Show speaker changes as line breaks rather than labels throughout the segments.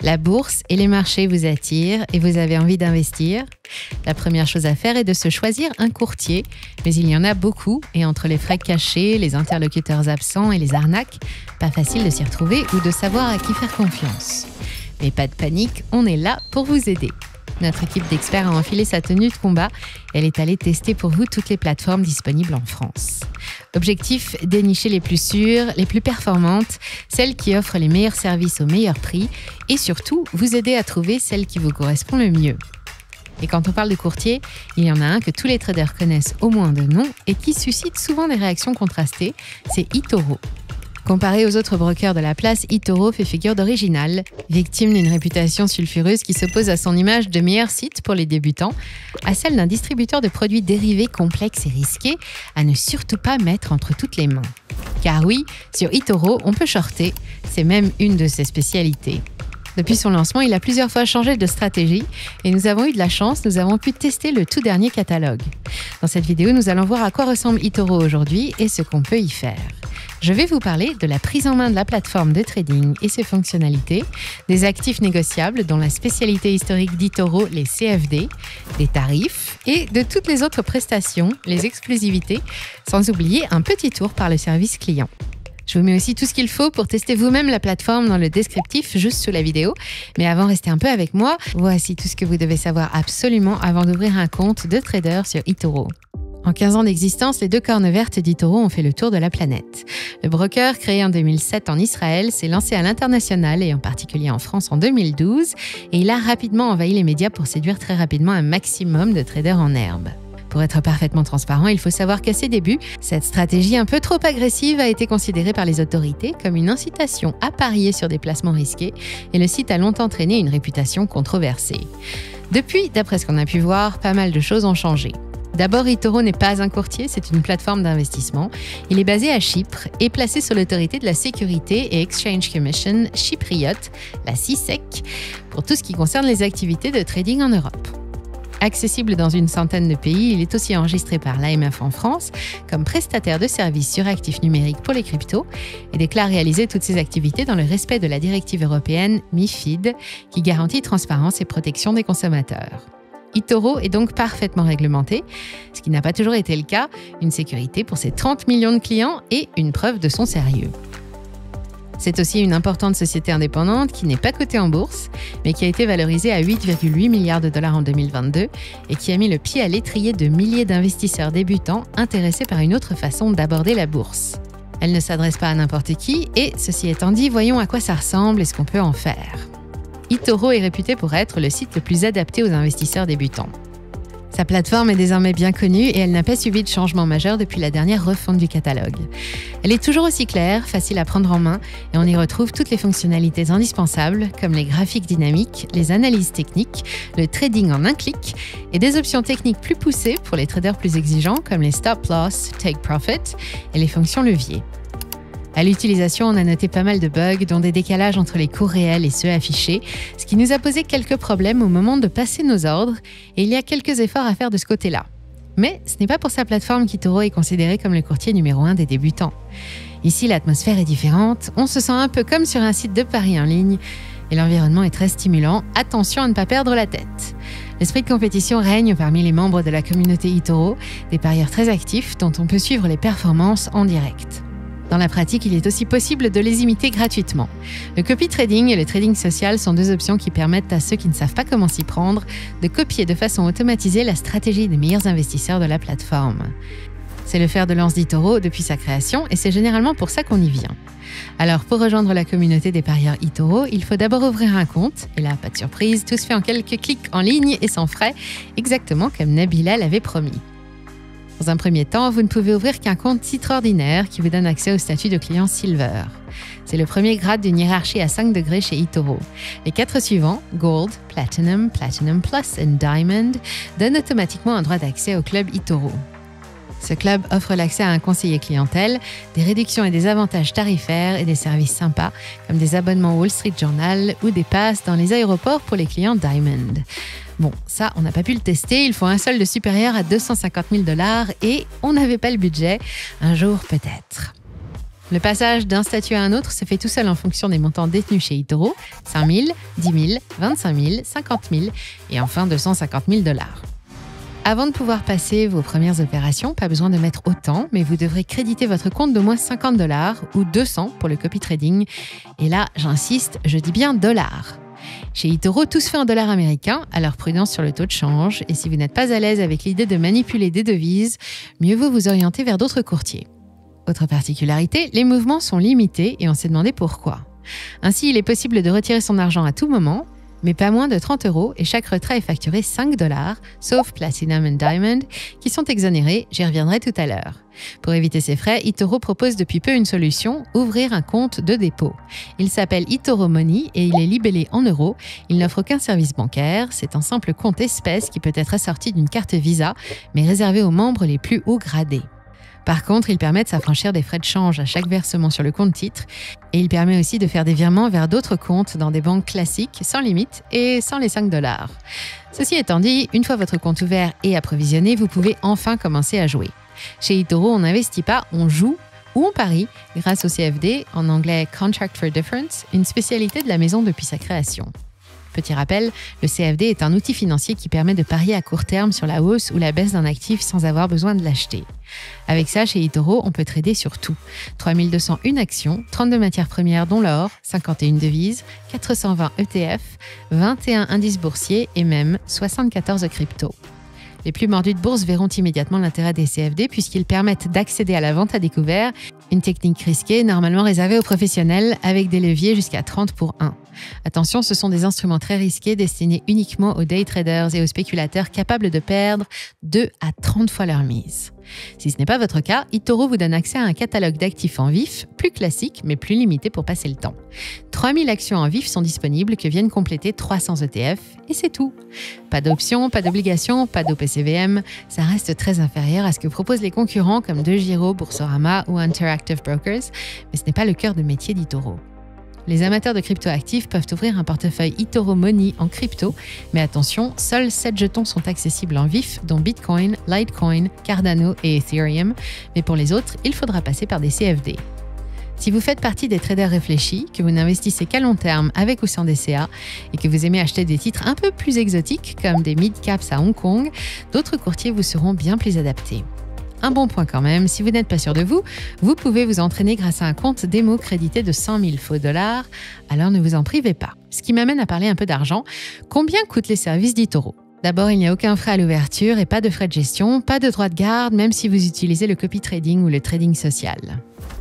La bourse et les marchés vous attirent et vous avez envie d'investir? La première chose à faire est de se choisir un courtier, mais il y en a beaucoup et entre les frais cachés, les interlocuteurs absents et les arnaques, pas facile de s'y retrouver ou de savoir à qui faire confiance. Mais pas de panique, on est là pour vous aider. Notre équipe d'experts a enfilé sa tenue de combat et elle est allée tester pour vous toutes les plateformes disponibles en France. Objectif, dénicher les plus sûres, les plus performantes, celles qui offrent les meilleurs services au meilleur prix et surtout, vous aider à trouver celle qui vous correspond le mieux. Et quand on parle de courtier, il y en a un que tous les traders connaissent au moins de nom et qui suscite souvent des réactions contrastées, c'est eToro. Comparé aux autres brokers de la place, eToro fait figure d'original, victime d'une réputation sulfureuse qui s'oppose à son image de meilleur site pour les débutants, à celle d'un distributeur de produits dérivés complexes et risqués, à ne surtout pas mettre entre toutes les mains. Car oui, sur eToro, on peut shorter, c'est même une de ses spécialités. Depuis son lancement, il a plusieurs fois changé de stratégie et nous avons eu de la chance, nous avons pu tester le tout dernier catalogue. Dans cette vidéo, nous allons voir à quoi ressemble eToro aujourd'hui et ce qu'on peut y faire. Je vais vous parler de la prise en main de la plateforme de trading et ses fonctionnalités, des actifs négociables dont la spécialité historique d'eToro, les CFD, des tarifs et de toutes les autres prestations, les exclusivités, sans oublier un petit tour par le service client. Je vous mets aussi tout ce qu'il faut pour tester vous-même la plateforme dans le descriptif juste sous la vidéo. Mais avant, restez un peu avec moi. Voici tout ce que vous devez savoir absolument avant d'ouvrir un compte de trader sur eToro. En 15 ans d'existence, les deux cornes vertes d'eToro ont fait le tour de la planète. Le broker, créé en 2007 en Israël, s'est lancé à l'international et en particulier en France en 2012 et il a rapidement envahi les médias pour séduire très rapidement un maximum de traders en herbe. Pour être parfaitement transparent, il faut savoir qu'à ses débuts, cette stratégie un peu trop agressive a été considérée par les autorités comme une incitation à parier sur des placements risqués et le site a longtemps traîné une réputation controversée. Depuis, d'après ce qu'on a pu voir, pas mal de choses ont changé. D'abord, eToro n'est pas un courtier, c'est une plateforme d'investissement. Il est basé à Chypre et placé sous l'autorité de la Security and Exchange Commission chypriote, la CISEC, pour tout ce qui concerne les activités de trading en Europe. Accessible dans une centaine de pays, il est aussi enregistré par l'AMF en France comme prestataire de services sur actifs numériques pour les cryptos et déclare réaliser toutes ses activités dans le respect de la directive européenne MiFID qui garantit transparence et protection des consommateurs. eToro est donc parfaitement réglementé, ce qui n'a pas toujours été le cas, une sécurité pour ses 30 millions de clients et une preuve de son sérieux. C'est aussi une importante société indépendante qui n'est pas cotée en bourse, mais qui a été valorisée à 8,8 milliards de dollars en 2022 et qui a mis le pied à l'étrier de milliers d'investisseurs débutants intéressés par une autre façon d'aborder la bourse. Elle ne s'adresse pas à n'importe qui et, ceci étant dit, voyons à quoi ça ressemble et ce qu'on peut en faire. eToro est réputé pour être le site le plus adapté aux investisseurs débutants. Sa plateforme est désormais bien connue et elle n'a pas subi de changement majeur depuis la dernière refonte du catalogue. Elle est toujours aussi claire, facile à prendre en main et on y retrouve toutes les fonctionnalités indispensables comme les graphiques dynamiques, les analyses techniques, le trading en un clic et des options techniques plus poussées pour les traders plus exigeants comme les stop loss, take profit et les fonctions levier. À l'utilisation, on a noté pas mal de bugs, dont des décalages entre les cours réels et ceux affichés, ce qui nous a posé quelques problèmes au moment de passer nos ordres, et il y a quelques efforts à faire de ce côté-là. Mais ce n'est pas pour sa plateforme qu'eToro est considéré comme le courtier numéro 1 des débutants. Ici, l'atmosphère est différente, on se sent un peu comme sur un site de paris en ligne, et l'environnement est très stimulant, attention à ne pas perdre la tête. L'esprit de compétition règne parmi les membres de la communauté eToro, des parieurs très actifs dont on peut suivre les performances en direct. Dans la pratique, il est aussi possible de les imiter gratuitement. Le copy trading et le trading social sont deux options qui permettent à ceux qui ne savent pas comment s'y prendre de copier de façon automatisée la stratégie des meilleurs investisseurs de la plateforme. C'est le fer de lance d'eToro depuis sa création et c'est généralement pour ça qu'on y vient. Alors pour rejoindre la communauté des parieurs eToro, il faut d'abord ouvrir un compte. Et là, pas de surprise, tout se fait en quelques clics en ligne et sans frais, exactement comme Nabila l'avait promis. Dans un premier temps, vous ne pouvez ouvrir qu'un compte titre ordinaire qui vous donne accès au statut de client Silver. C'est le premier grade d'une hiérarchie à 5 degrés chez eToro. Les 4 suivants, Gold, Platinum, Platinum Plus et Diamond, donnent automatiquement un droit d'accès au club eToro. Ce club offre l'accès à un conseiller clientèle, des réductions et des avantages tarifaires et des services sympas comme des abonnements Wall Street Journal ou des passes dans les aéroports pour les clients Diamond. Bon, ça, on n'a pas pu le tester, il faut un solde supérieur à 250 000 $ et on n'avait pas le budget. Un jour, peut-être. Le passage d'un statut à un autre se fait tout seul en fonction des montants détenus chez eToro, 5 000, 10 000, 25 000, 50 000 et enfin 250 000 $. Avant de pouvoir passer vos premières opérations, pas besoin de mettre autant, mais vous devrez créditer votre compte d'au moins 50 $ ou 200 pour le copy trading. Et là, j'insiste, je dis bien dollars. Chez eToro, tout se fait en dollars américains, alors prudence sur le taux de change. Et si vous n'êtes pas à l'aise avec l'idée de manipuler des devises, mieux vaut vous orienter vers d'autres courtiers. Autre particularité, les mouvements sont limités et on s'est demandé pourquoi. Ainsi, il est possible de retirer son argent à tout moment, mais pas moins de 30 € et chaque retrait est facturé 5 $, sauf Platinum and Diamond, qui sont exonérés, j'y reviendrai tout à l'heure. Pour éviter ces frais, eToro propose depuis peu une solution, ouvrir un compte de dépôt. Il s'appelle eToro Money et il est libellé en euros. Il n'offre aucun service bancaire, c'est un simple compte espèce qui peut être assorti d'une carte Visa, mais réservé aux membres les plus haut gradés. Par contre, il permet de s'affranchir des frais de change à chaque versement sur le compte titre et il permet aussi de faire des virements vers d'autres comptes dans des banques classiques sans limite et sans les 5 $. Ceci étant dit, une fois votre compte ouvert et approvisionné, vous pouvez enfin commencer à jouer. Chez eToro, on n'investit pas, on joue ou on parie grâce au CFD, en anglais Contract for Difference, une spécialité de la maison depuis sa création. Petit rappel, le CFD est un outil financier qui permet de parier à court terme sur la hausse ou la baisse d'un actif sans avoir besoin de l'acheter. Avec ça, chez eToro, on peut trader sur tout. 3201 actions, 32 matières premières dont l'or, 51 devises, 420 ETF, 21 indices boursiers et même 74 cryptos. Les plus mordus de bourse verront immédiatement l'intérêt des CFD puisqu'ils permettent d'accéder à la vente à découvert, une technique risquée normalement réservée aux professionnels avec des leviers jusqu'à 30 pour 1. Attention, ce sont des instruments très risqués destinés uniquement aux day traders et aux spéculateurs capables de perdre 2 à 30 fois leur mise. Si ce n'est pas votre cas, eToro vous donne accès à un catalogue d'actifs en vif, plus classique mais plus limité pour passer le temps. 3000 actions en vif sont disponibles que viennent compléter 300 ETF et c'est tout. Pas d'options, pas d'obligations, pas d'OPCVM, ça reste très inférieur à ce que proposent les concurrents comme DeGiro, Boursorama ou Interactive Brokers, mais ce n'est pas le cœur de métier d'eToro. Les amateurs de crypto-actifs peuvent ouvrir un portefeuille eToro Money en crypto, mais attention, seuls 7 jetons sont accessibles en vif, dont Bitcoin, Litecoin, Cardano et Ethereum, mais pour les autres, il faudra passer par des CFD. Si vous faites partie des traders réfléchis, que vous n'investissez qu'à long terme avec ou sans DCA et que vous aimez acheter des titres un peu plus exotiques comme des mid-caps à Hong Kong, d'autres courtiers vous seront bien plus adaptés. Un bon point quand même, si vous n'êtes pas sûr de vous, vous pouvez vous entraîner grâce à un compte démo crédité de 100 000 faux dollars, alors ne vous en privez pas. Ce qui m'amène à parler un peu d'argent. Combien coûtent les services d'eToro ? D'abord, il n'y a aucun frais à l'ouverture et pas de frais de gestion, pas de droit de garde, même si vous utilisez le copy trading ou le trading social.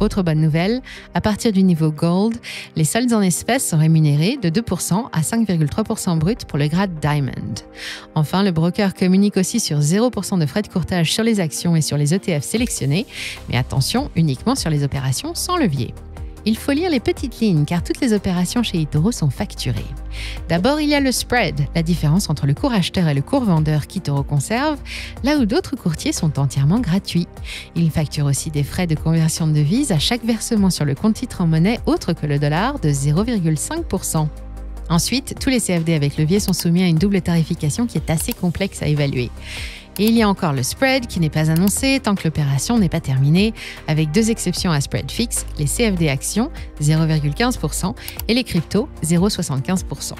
Autre bonne nouvelle, à partir du niveau Gold, les soldes en espèces sont rémunérés de 2% à 5,3% brut pour le grade Diamond. Enfin, le broker communique aussi sur 0% de frais de courtage sur les actions et sur les ETF sélectionnés, mais attention, uniquement sur les opérations sans levier. Il faut lire les petites lignes car toutes les opérations chez eToro sont facturées. D'abord, il y a le spread, la différence entre le cours acheteur et le cours vendeur qu'eToro conserve, là où d'autres courtiers sont entièrement gratuits. Il facture aussi des frais de conversion de devises à chaque versement sur le compte titre en monnaie autre que le dollar de 0,5%. Ensuite, tous les CFD avec levier sont soumis à une double tarification qui est assez complexe à évaluer. Et il y a encore le spread qui n'est pas annoncé tant que l'opération n'est pas terminée, avec 2 exceptions à spread fixe, les CFD actions 0,15% et les cryptos 0,75%.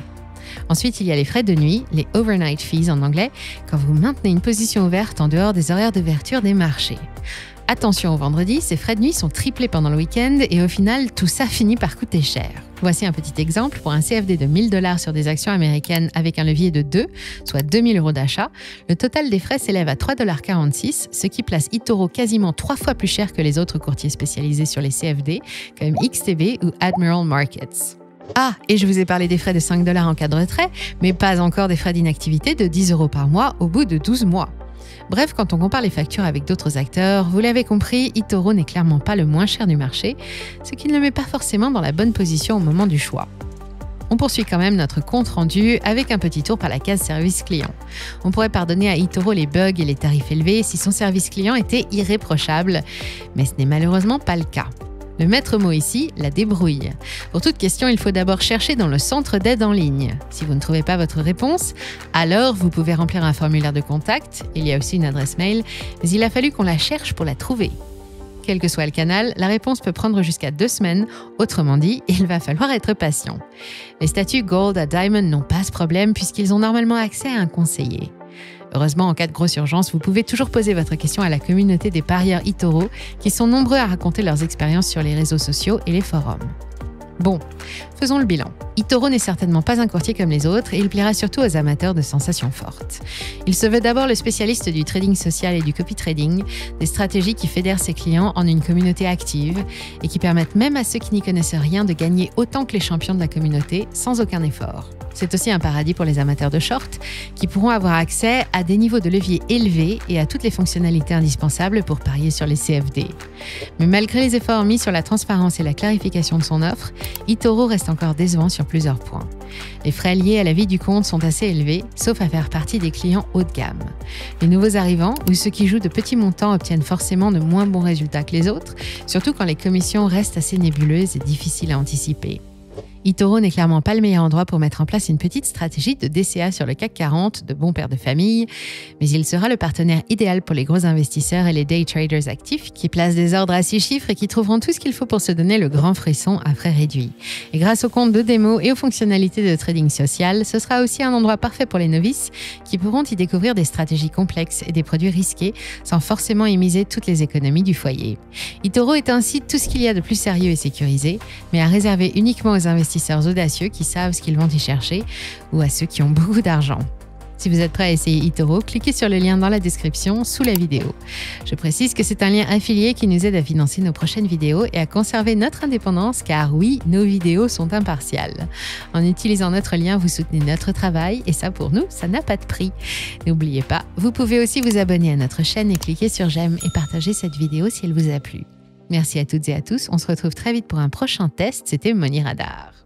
Ensuite, il y a les frais de nuit, les overnight fees en anglais, quand vous maintenez une position ouverte en dehors des horaires d'ouverture des marchés. Attention au vendredi, ces frais de nuit sont triplés pendant le week-end et au final, tout ça finit par coûter cher. Voici un petit exemple. Pour un CFD de 1 000 $ sur des actions américaines avec un levier de 2, soit 2 000 € d'achat, le total des frais s'élève à 3,46 $, ce qui place eToro quasiment 3 fois plus cher que les autres courtiers spécialisés sur les CFD, comme XTB ou Admiral Markets. Ah, et je vous ai parlé des frais de 5 $ en cas de retrait, mais pas encore des frais d'inactivité de 10 € par mois au bout de 12 mois. Bref, quand on compare les factures avec d'autres acteurs, vous l'avez compris, eToro n'est clairement pas le moins cher du marché, ce qui ne le met pas forcément dans la bonne position au moment du choix. On poursuit quand même notre compte rendu avec un petit tour par la case service client. On pourrait pardonner à eToro les bugs et les tarifs élevés si son service client était irréprochable, mais ce n'est malheureusement pas le cas. Le maître mot ici, la débrouille. Pour toute question, il faut d'abord chercher dans le centre d'aide en ligne. Si vous ne trouvez pas votre réponse, alors vous pouvez remplir un formulaire de contact. Il y a aussi une adresse mail, mais il a fallu qu'on la cherche pour la trouver. Quel que soit le canal, la réponse peut prendre jusqu'à 2 semaines. Autrement dit, il va falloir être patient. Les statuts Gold à Diamond n'ont pas ce problème puisqu'ils ont normalement accès à un conseiller. Heureusement, en cas de grosse urgence, vous pouvez toujours poser votre question à la communauté des parieurs eToro qui sont nombreux à raconter leurs expériences sur les réseaux sociaux et les forums. Bon, faisons le bilan. eToro n'est certainement pas un courtier comme les autres et il plaira surtout aux amateurs de sensations fortes. Il se veut d'abord le spécialiste du trading social et du copy trading, des stratégies qui fédèrent ses clients en une communauté active et qui permettent même à ceux qui n'y connaissent rien de gagner autant que les champions de la communauté sans aucun effort. C'est aussi un paradis pour les amateurs de short qui pourront avoir accès à des niveaux de levier élevés et à toutes les fonctionnalités indispensables pour parier sur les CFD. Mais malgré les efforts mis sur la transparence et la clarification de son offre, eToro reste encore décevant sur plusieurs points. Les frais liés à la vie du compte sont assez élevés, sauf à faire partie des clients haut de gamme. Les nouveaux arrivants ou ceux qui jouent de petits montants obtiennent forcément de moins bons résultats que les autres, surtout quand les commissions restent assez nébuleuses et difficiles à anticiper. eToro n'est clairement pas le meilleur endroit pour mettre en place une petite stratégie de DCA sur le CAC 40 de bons pères de famille, mais il sera le partenaire idéal pour les gros investisseurs et les day traders actifs qui placent des ordres à 6 chiffres et qui trouveront tout ce qu'il faut pour se donner le grand frisson à frais réduits. Et grâce aux comptes de démo et aux fonctionnalités de trading social, ce sera aussi un endroit parfait pour les novices qui pourront y découvrir des stratégies complexes et des produits risqués sans forcément y miser toutes les économies du foyer. eToro est ainsi tout ce qu'il y a de plus sérieux et sécurisé, mais à réserver uniquement aux investisseurs audacieux qui savent ce qu'ils vont y chercher ou à ceux qui ont beaucoup d'argent. Si vous êtes prêt à essayer eToro, cliquez sur le lien dans la description sous la vidéo. Je précise que c'est un lien affilié qui nous aide à financer nos prochaines vidéos et à conserver notre indépendance car oui, nos vidéos sont impartiales. En utilisant notre lien, vous soutenez notre travail et ça pour nous, ça n'a pas de prix. N'oubliez pas, vous pouvez aussi vous abonner à notre chaîne et cliquer sur j'aime et partager cette vidéo si elle vous a plu. Merci à toutes et à tous, on se retrouve très vite pour un prochain test, c'était Money Radar.